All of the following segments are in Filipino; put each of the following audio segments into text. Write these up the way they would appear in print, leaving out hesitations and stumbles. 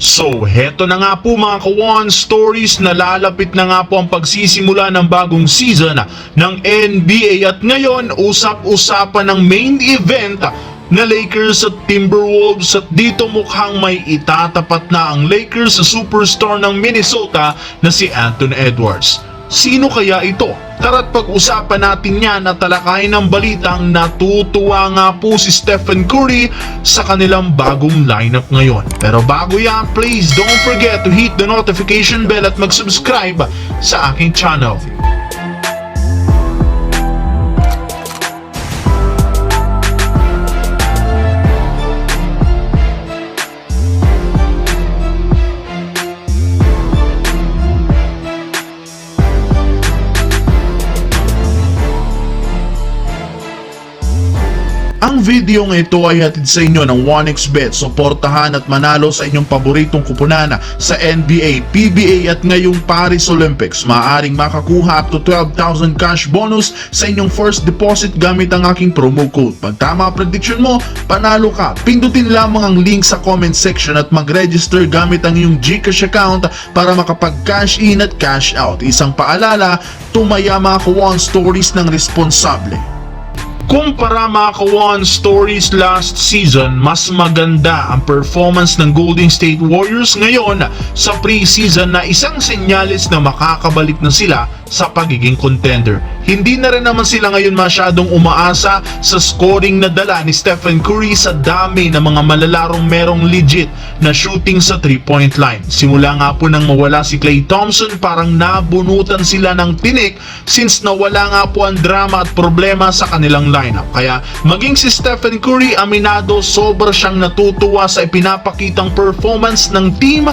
So, heto na nga po mga Kawan Stories, nalalapit na nga po ang pagsisimula ng bagong season ng NBA at ngayon usap-usapan ng main event na Lakers at Timberwolves at dito mukhang may itatapat na ang Lakers sa superstar ng Minnesota na si Anthony Edwards. Sino kaya ito? Tara't pag-usapan natin yan at talakayin ng balitang natutuwa nga po si Stephen Curry sa kanilang bagong lineup ngayon. Pero bago yan, please don't forget to hit the notification bell at mag-subscribe sa aking channel. Ang videong ito ay hatid sa inyo ng 1xBet. Suportahan at manalo sa inyong paboritong kupunan sa NBA, PBA at ngayong Paris Olympics. Maaaring makakuha up to 12,000 cash bonus sa inyong first deposit gamit ang aking promo code. Pag tama ang prediction mo, panalo ka. Pindutin lamang ang link sa comment section at mag-register gamit ang iyong GCash account para makapag-cash in at cash out. Isang paalala, tumaya mga Kawan Stories ng responsable. Kumpara mga Kawan Stories last season, mas maganda ang performance ng Golden State Warriors ngayon sa preseason na isang senyales na makakabalik na sila sa pagiging contender. Hindi na rin naman sila ngayon masyadong umaasa sa scoring na dala ni Stephen Curry sa dami ng mga malalarong merong legit na shooting sa 3-point line. Simula nga po nang mawala si Klay Thompson, parang nabunutan sila ng tinik since nawala nga po ang drama at problema sa kanilang lineup. Kaya maging si Stephen Curry, aminado sobra siyang natutuwa sa ipinapakitang performance ng team.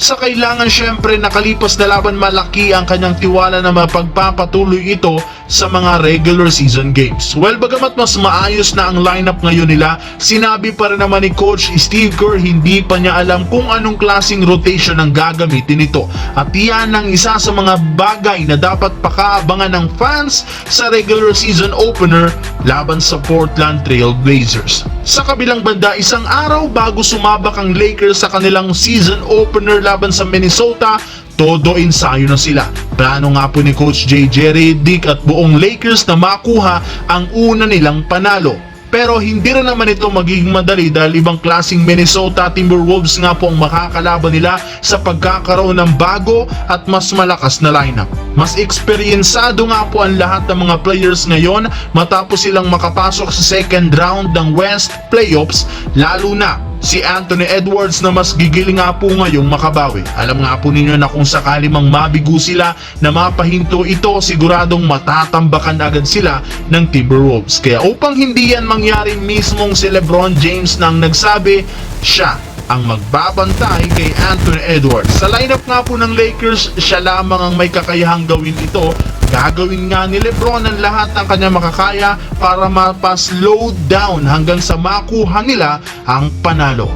Sa kailangan syempre nakalipas na laban, malaki ang kanyang tiwala na mapagpapatuloy ito sa mga regular season games. Well, bagamat mas maayos na ang lineup ngayon nila, sinabi pa rin naman ni Coach Steve Kerr hindi pa niya alam kung anong klaseng rotation ang gagamitin nito. At iyan ang isa sa mga bagay na dapat pakaabangan ng fans sa regular season opener laban sa Portland Trail Blazers. Sa kabilang banda, isang araw bago sumabak ang Lakers sa kanilang season opener laban sa Minnesota, todo ensayo na sila. Plano nga po ni Coach JJ Redick at buong Lakers na makuha ang una nilang panalo. Pero hindi rin naman ito magiging madali dahil ibang klaseng Minnesota Timberwolves nga po ang makakalaban nila sa pagkakaroon ng bago at mas malakas na lineup. Mas eksperyensado nga po ang lahat ng mga players ngayon matapos silang makapasok sa second round ng West Playoffs, lalo na si Anthony Edwards na mas gigiling nga po ngayong makabawi. Alam nga po ninyo na kung sakali mang mabigo sila na mapahinto ito, siguradong matatambakan agad sila ng Timberwolves. Kaya upang hindi yan mangyari, mismong si LeBron James nang nagsabi siya ang magbabantay kay Anthony Edwards. Sa lineup nga po ng Lakers, siya lamang ang may kakayahang gawin ito. Gagawin nga ni LeBron ang lahat ng kanya makakaya para mapa-slow down hanggang sa makuha nila ang panalo.